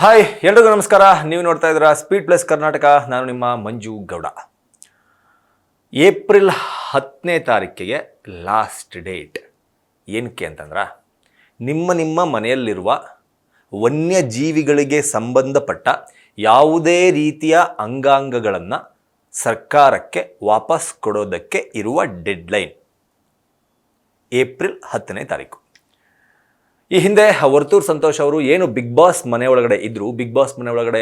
Hi ಎಲ್ರಿಗೂ ನಮಸ್ಕಾರ. ನೀವು ನೋಡ್ತಾ ಇದ್ದೀರಾ ಸ್ಪೀಡ್ ಪ್ಲಸ್ ಕರ್ನಾಟಕ. ನಾನು ನಿಮ್ಮ ಮಂಜು ಗೌಡ. ಏಪ್ರಿಲ್ 10ನೇ ತಾರೀಕಿಗೆ ಲಾಸ್ಟ್ ಡೇಟ್. ಏನಕ್ಕೆ ಅಂತಂದ್ರೆ ನಿಮ್ಮ ಮನೆಯಲ್ಲಿರುವ ವನ್ಯಜೀವಿಗಳಿಗೆ ಸಂಬಂಧಪಟ್ಟ ಯಾವುದೇ ರೀತಿಯ ಅಂಗಾಂಗಗಳನ್ನು ಸರ್ಕಾರಕ್ಕೆ ವಾಪಸ್ ಕೊಡೋದಕ್ಕೆ ಇರುವ ಡೆಡ್ಲೈನ್ ಏಪ್ರಿಲ್ 10ನೇ ತಾರೀಕು. ಈ ಹಿಂದೆ ವರ್ತೂರ್ ಸಂತೋಷ್ ಅವರು ಏನು ಬಿಗ್ ಬಾಸ್ ಮನೆ ಒಳಗಡೆ ಇದ್ದರು, ಬಿಗ್ ಬಾಸ್ ಮನೆ ಒಳಗಡೆ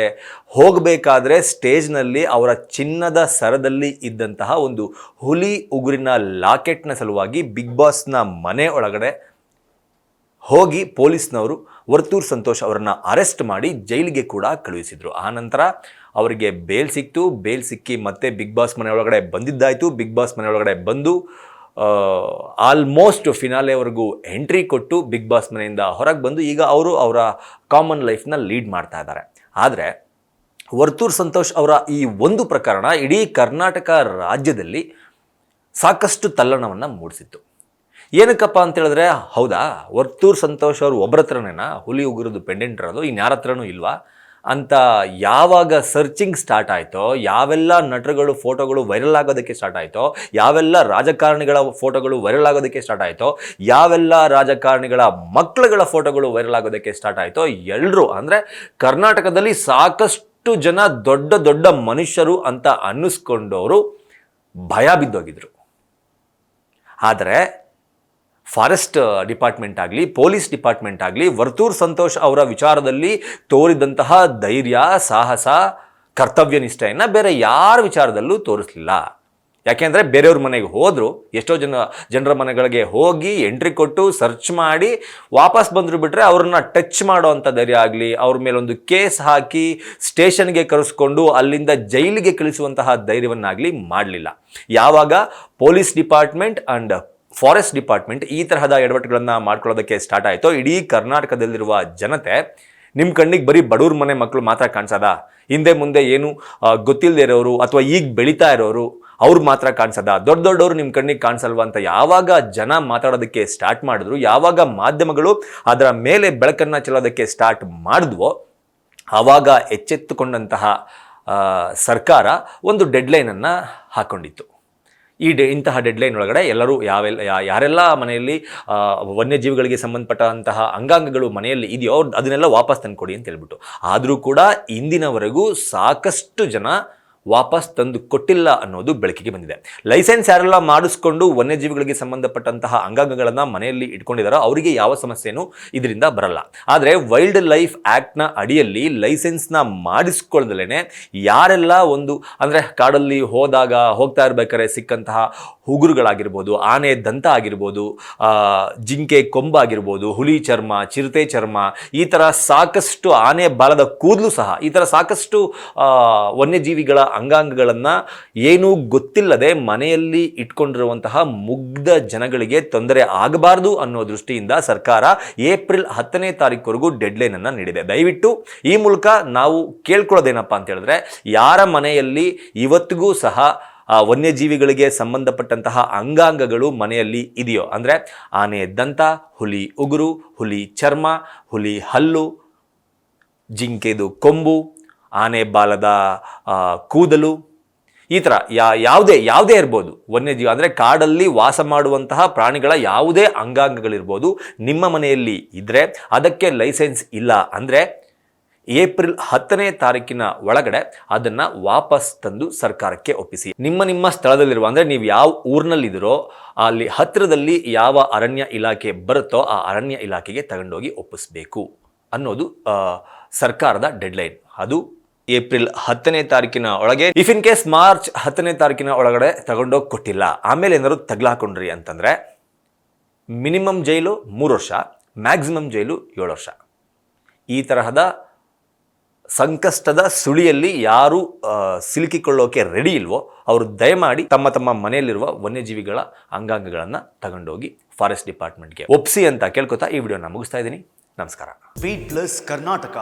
ಹೋಗಬೇಕಾದ್ರೆ ಸ್ಟೇಜ್ನಲ್ಲಿ ಅವರ ಚಿನ್ನದ ಸರದಲ್ಲಿ ಇದ್ದಂತಹ ಒಂದು ಹುಲಿ ಉಗುರಿನ ಲಾಕೆಟ್ನ ಸಲುವಾಗಿ ಬಿಗ್ ಬಾಸ್ನ ಮನೆ ಒಳಗಡೆ ಹೋಗಿ ಪೊಲೀಸ್ನವರು ವರ್ತೂರ್ ಸಂತೋಷ್ ಅವರನ್ನು ಅರೆಸ್ಟ್ ಮಾಡಿ ಜೈಲಿಗೆ ಕೂಡ ಕಳುಹಿಸಿದರು. ಆನಂತರ ಅವರಿಗೆ ಬೇಲ್ ಸಿಕ್ತು. ಬೇಲ್ ಸಿಕ್ಕಿ ಮತ್ತೆ ಬಿಗ್ ಬಾಸ್ ಮನೆ ಒಳಗಡೆ ಬಂದಿದ್ದಾಯಿತು. ಬಿಗ್ ಬಾಸ್ ಮನೆ ಒಳಗಡೆ ಬಂದು ಆಲ್ಮೋಸ್ಟ್ ಫಿನಾಲೆವರೆಗೂ ಎಂಟ್ರಿ ಕೊಟ್ಟು ಬಿಗ್ ಬಾಸ್ ಮನೆಯಿಂದ ಹೊರಗೆ ಬಂದು ಈಗ ಅವರು ಅವರ ಕಾಮನ್ ಲೈಫ್ನ ಲೀಡ್ ಮಾಡ್ತಾ ಇದ್ದಾರೆ. ಆದರೆ ವರ್ತೂರ್ ಸಂತೋಷ್ ಅವರ ಈ ಒಂದು ಪ್ರಕರಣ ಇಡೀ ಕರ್ನಾಟಕ ರಾಜ್ಯದಲ್ಲಿ ಸಾಕಷ್ಟು ತಲ್ಲಣವನ್ನು ಮೂಡಿಸಿತ್ತು. ಏನಕ್ಕಪ್ಪ ಅಂತ ಹೇಳಿದ್ರೆ, ಹೌದಾ ವರ್ತೂರ್ ಸಂತೋಷ್ ಅವರು ಒಬ್ಬರ ಹತ್ರನೇನಾ ಹುಲಿ ಉಗುರದು ಪೆಂಡೆಂಟ್ ಇರೋದು, ಇನ್ಯಾರ ಹತ್ರನೂ ಇಲ್ವಾ ಅಂತ ಯಾವಾಗ ಸರ್ಚಿಂಗ್ ಸ್ಟಾರ್ಟ್ ಆಯಿತೋ, ಯಾವೆಲ್ಲ ನಟರುಗಳು ಫೋಟೋಗಳು ವೈರಲ್ ಆಗೋದಕ್ಕೆ ಸ್ಟಾರ್ಟ್ ಆಯಿತೋ, ಯಾವೆಲ್ಲ ರಾಜಕಾರಣಿಗಳ ಫೋಟೋಗಳು ವೈರಲ್ ಆಗೋದಕ್ಕೆ ಸ್ಟಾರ್ಟ್ ಆಯಿತೋ, ಯಾವೆಲ್ಲ ರಾಜಕಾರಣಿಗಳ ಮಕ್ಕಳುಗಳ ಫೋಟೋಗಳು ವೈರಲ್ ಆಗೋದಕ್ಕೆ ಸ್ಟಾರ್ಟ್ ಆಯಿತೋ, ಎಲ್ಲರೂ ಅಂದರೆ ಕರ್ನಾಟಕದಲ್ಲಿ ಸಾಕಷ್ಟು ಜನ ದೊಡ್ಡ ದೊಡ್ಡ ಮನುಷ್ಯರು ಅಂತ ಅನ್ನಿಸ್ಕೊಂಡವರು ಭಯ ಬಿದ್ದೋಗಿದ್ರು. ಆದರೆ ಫಾರೆಸ್ಟ್ ಡಿಪಾರ್ಟ್ಮೆಂಟ್ ಆಗಲಿ, ಪೊಲೀಸ್ ಡಿಪಾರ್ಟ್ಮೆಂಟ್ ಆಗಲಿ ವರ್ತೂರ್ ಸಂತೋಷ್ ಅವರ ವಿಚಾರದಲ್ಲಿ ತೋರಿದಂತಹ ಧೈರ್ಯ, ಸಾಹಸ, ಕರ್ತವ್ಯ ನಿಷ್ಠೆಯನ್ನು ಬೇರೆ ಯಾರ ವಿಚಾರದಲ್ಲೂ ತೋರಿಸಲಿಲ್ಲ. ಯಾಕೆಂದರೆ ಬೇರೆಯವ್ರ ಮನೆಗೆ ಹೋದರು, ಎಷ್ಟೋ ಜನರ ಮನೆಗಳಿಗೆ ಹೋಗಿ ಎಂಟ್ರಿ ಕೊಟ್ಟು ಸರ್ಚ್ ಮಾಡಿ ವಾಪಸ್ ಬಂದರು ಬಿಟ್ಟರೆ ಅವ್ರನ್ನ ಟಚ್ ಮಾಡೋ ಅಂಥ ಧೈರ್ಯ ಆಗಲಿ, ಅವ್ರ ಮೇಲೊಂದು ಕೇಸ್ ಹಾಕಿ ಸ್ಟೇಷನ್ಗೆ ಕರೆಸ್ಕೊಂಡು ಅಲ್ಲಿಂದ ಜೈಲಿಗೆ ಕಳಿಸುವಂತಹ ಧೈರ್ಯವನ್ನಾಗಲಿ ಮಾಡಲಿಲ್ಲ. ಯಾವಾಗ police department and forest department ಈ ತರಹದ ಎಡವಟ್ಟುಗಳನ್ನು ಮಾಡ್ಕೊಳ್ಳೋದಕ್ಕೆ ಸ್ಟಾರ್ಟ್ ಆಯಿತು, ಇಡೀ ಕರ್ನಾಟಕದಲ್ಲಿರುವ ಜನತೆ ನಿಮ್ಮ ಕಣ್ಣಿಗೆ ಬರೀ ಬಡವ್ರ ಮನೆ ಮಕ್ಕಳು ಮಾತ್ರ ಕಾಣಿಸೋದ, ಹಿಂದೆ ಮುಂದೆ ಏನು ಗೊತ್ತಿಲ್ಲದೆ ಇರೋರು ಅಥವಾ ಈಗ ಬೆಳೀತಾ ಇರೋರು ಅವ್ರು ಮಾತ್ರ ಕಾಣಿಸೋದ, ದೊಡ್ಡ ದೊಡ್ಡವರು ನಿಮ್ಮ ಕಣ್ಣಿಗೆ ಕಾಣಿಸಲ್ವ ಅಂತ ಯಾವಾಗ ಜನ ಮಾತಾಡೋದಕ್ಕೆ ಸ್ಟಾರ್ಟ್ ಮಾಡಿದ್ರು, ಯಾವಾಗ ಮಾಧ್ಯಮಗಳು ಅದರ ಮೇಲೆ ಬೆಳಕನ್ನು ಚೆಲ್ಲೋದಕ್ಕೆ ಸ್ಟಾರ್ಟ್ ಮಾಡಿದ್ವೋ ಆವಾಗ ಎಚ್ಚೆತ್ತುಕೊಂಡಂತಹ ಸರ್ಕಾರ ಒಂದು ಡೆಡ್ಲೈನನ್ನು ಹಾಕ್ಕೊಂಡಿತ್ತು. ಇಂತಹ ಡೆಡ್ಲೈನ್ ಒಳಗಡೆ ಎಲ್ಲರೂ ಯಾರೆಲ್ಲ ಮನೆಯಲ್ಲಿ ವನ್ಯಜೀವಿಗಳಿಗೆ ಸಂಬಂಧಪಟ್ಟಂತಹ ಅಂಗಾಂಗಗಳು ಮನೆಯಲ್ಲಿ ಇದೆಯೋ ಅದನ್ನೆಲ್ಲ ವಾಪಸ್ ತಂದುಕೊಡಿ ಅಂತ ಹೇಳ್ಬಿಟ್ಟು. ಆದರೂ ಕೂಡ ಇಂದಿನವರೆಗೂ ಸಾಕಷ್ಟು ಜನ ವಾಪಸ್ ತಂದು ಕೊಟ್ಟಿಲ್ಲ ಅನ್ನೋದು ಬೆಳಕಿಗೆ ಬಂದಿದೆ. ಲೈಸೆನ್ಸ್ ಯಾರೆಲ್ಲ ಮಾಡಿಸ್ಕೊಂಡು ವನ್ಯಜೀವಿಗಳಿಗೆ ಸಂಬಂಧಪಟ್ಟಂತಹ ಅಂಗಾಂಗಗಳನ್ನು ಮನೆಯಲ್ಲಿ ಇಟ್ಕೊಂಡಿದ್ದಾರೋ ಅವರಿಗೆ ಯಾವ ಸಮಸ್ಯೆನೂ ಇದರಿಂದ ಬರಲ್ಲ. ಆದರೆ ವೈಲ್ಡ್ ಲೈಫ್ ಆ್ಯಕ್ಟ್ನ ಅಡಿಯಲ್ಲಿ ಲೈಸೆನ್ಸ್ನ ಮಾಡಿಸ್ಕೊಳ್ದಲೇ ಯಾರೆಲ್ಲ ಅಂದರೆ ಕಾಡಲ್ಲಿ ಹೋಗ್ತಾ ಇರಬೇಕಾದ್ರೆ ಸಿಕ್ಕಂತಹ ಉಗುರುಗಳಾಗಿರ್ಬೋದು, ಆನೆ ದಂತ ಆಗಿರ್ಬೋದು, ಜಿಂಕೆ ಕೊಂಬಾಗಿರ್ಬೋದು, ಹುಲಿ ಚರ್ಮ, ಚಿರತೆ ಚರ್ಮ, ಈ ಥರ ಸಾಕಷ್ಟು ಆನೆ ಬಾಲದ ಕೂದಲು ಸಹ, ಈ ಥರ ಸಾಕಷ್ಟು ವನ್ಯಜೀವಿಗಳ ಅಂಗಾಂಗಗಳನ್ನು ಏನೂ ಗೊತ್ತಿಲ್ಲದೆ ಮನೆಯಲ್ಲಿ ಇಟ್ಕೊಂಡಿರುವಂತಹ ಮುಗ್ಧ ಜನಗಳಿಗೆ ತೊಂದರೆ ಆಗಬಾರ್ದು ಅನ್ನೋ ದೃಷ್ಟಿಯಿಂದ ಸರ್ಕಾರ ಏಪ್ರಿಲ್ 10ನೇ ತಾರೀಕುವರೆಗೂ ಡೆಡ್ಲೈನನ್ನು ನೀಡಿದೆ. ದಯವಿಟ್ಟು ಈ ಮೂಲಕ ನಾವು ಕೇಳ್ಕೊಳ್ಳೋದೇನಪ್ಪ ಅಂತ ಹೇಳಿದ್ರೆ, ಯಾರ ಮನೆಯಲ್ಲಿ ಇವತ್ತಿಗೂ ಸಹ ವನ್ಯಜೀವಿಗಳಿಗೆ ಸಂಬಂಧಪಟ್ಟಂತಹ ಅಂಗಾಂಗಗಳು ಮನೆಯಲ್ಲಿ ಇದೆಯೋ, ಅಂದರೆ ಆನೆ ದಂತ, ಹುಲಿ ಉಗುರು, ಹುಲಿ ಚರ್ಮ, ಹುಲಿ ಹಲ್ಲು, ಜಿಂಕೆದು ಕೊಂಬು, ಆನೆ ಬಾಲದ ಕೂದಲು, ಈ ಥರ ಯಾವುದೇ ಇರ್ಬೋದು ವನ್ಯಜೀವಿ ಅಂದರೆ ಕಾಡಲ್ಲಿ ವಾಸ ಮಾಡುವಂತಹ ಪ್ರಾಣಿಗಳ ಯಾವುದೇ ಅಂಗಾಂಗಗಳಿರ್ಬೋದು, ನಿಮ್ಮ ಮನೆಯಲ್ಲಿ ಇದ್ದರೆ ಅದಕ್ಕೆ ಲೈಸೆನ್ಸ್ ಇಲ್ಲ ಅಂದರೆ ಏಪ್ರಿಲ್ 10ನೇ ತಾರೀಕಿನ ಒಳಗಡೆ ಅದನ್ನು ವಾಪಸ್ ತಂದು ಸರ್ಕಾರಕ್ಕೆ ಒಪ್ಪಿಸಿ. ನಿಮ್ಮ ಸ್ಥಳದಲ್ಲಿರುವ ಅಂದರೆ ನೀವು ಯಾವ ಊರಿನಲ್ಲಿದ್ದೀರೋ ಅಲ್ಲಿ ಹತ್ತಿರದಲ್ಲಿ ಯಾವ ಅರಣ್ಯ ಇಲಾಖೆ ಬರುತ್ತೋ ಆ ಅರಣ್ಯ ಇಲಾಖೆಗೆ ತಗೊಂಡೋಗಿ ಒಪ್ಪಿಸಬೇಕು ಅನ್ನೋದು ಸರ್ಕಾರದ ಡೆಡ್ಲೈನ್. ಅದು ಏಪ್ರಿಲ್ 10ನೇ ತಾರೀಕಿನ ಒಳಗೆ. ಇಫ್ ಇನ್ ಕೇಸ್ ಮಾರ್ಚ್ 10ನೇ ತಾರೀಕಿನ ಒಳಗಡೆ ತಗೊಂಡೋಗಿ ಕೊಟ್ಟಿಲ್ಲ, ಆಮೇಲೆ ಏನಾದ್ರು ತಗ್ಲಾಕೊಂಡ್ರಿ ಅಂತಂದರೆ ಮಿನಿಮಮ್ ಜೈಲು 3 ವರ್ಷ, ಮ್ಯಾಕ್ಸಿಮಮ್ ಜೈಲು 7 ವರ್ಷ. ಈ ತರಹದ ಸಂಕಷ್ಟದ ಸುಳಿಯಲ್ಲಿ ಯಾರು ಸಿಲುಕಿಕೊಳ್ಳೋಕೆ ರೆಡಿ ಇಲ್ವೋ ಅವರು ದಯಮಾಡಿ ತಮ್ಮ ಮನೆಯಲ್ಲಿರುವ ವನ್ಯಜೀವಿಗಳ ಅಂಗಾಂಗಗಳನ್ನು ತಗೊಂಡೋಗಿ ಫಾರೆಸ್ಟ್ ಡಿಪಾರ್ಟ್ಮೆಂಟ್ಗೆ ಒಪ್ಪಿಸಿ ಅಂತ ಕೇಳ್ಕೊತಾ ಈ ವಿಡಿಯೋನ ಮುಗಿಸ್ತಾ ಇದ್ದೀನಿ. ನಮಸ್ಕಾರ. Speed plus Karnataka.